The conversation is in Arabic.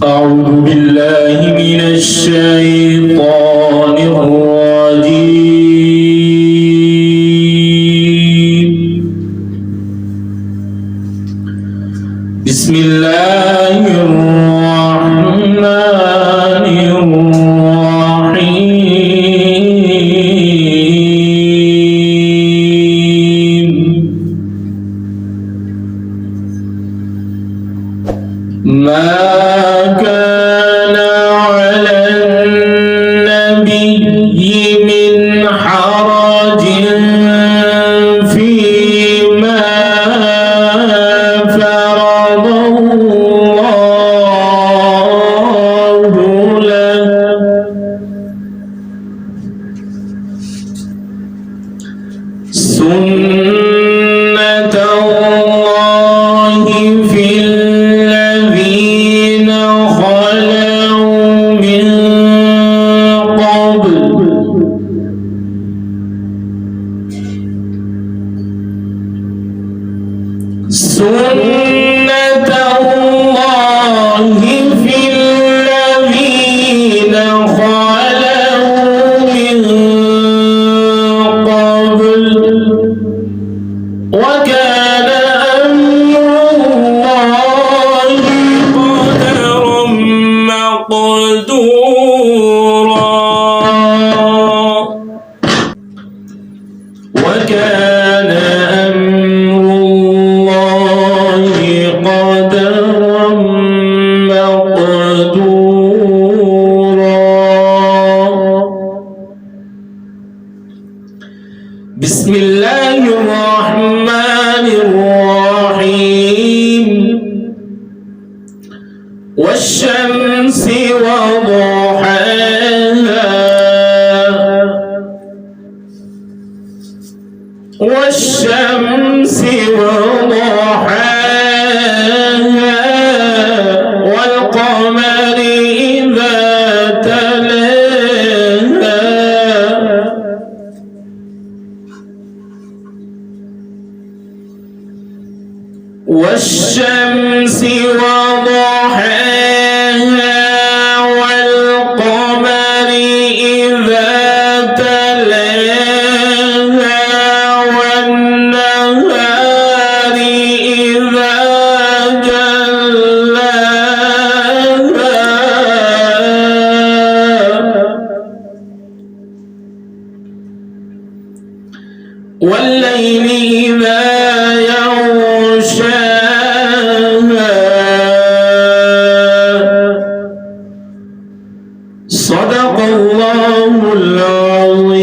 أعوذ بالله من الشيطان الرجيم. بسم الله الرحمن الرحيم. ما كان على النبي من حرج فيما فرض الله له، سنة الله في الذين خلوا من قبل، سنة الله في الذين خلوا من قبل، وكان أمر الله قدرا مقدورا، وكان أمر الله قدرا مقدورا. بسم الله الرحمن الرحيم. والشمس وضحاها، والشمس وضحاها، والقمر إذا تلاها، والشمس وضحاها، والقمر إذا تلاها، والنهار إذا جلاها، والليل إذا يغشاها. صدق الله العظيم.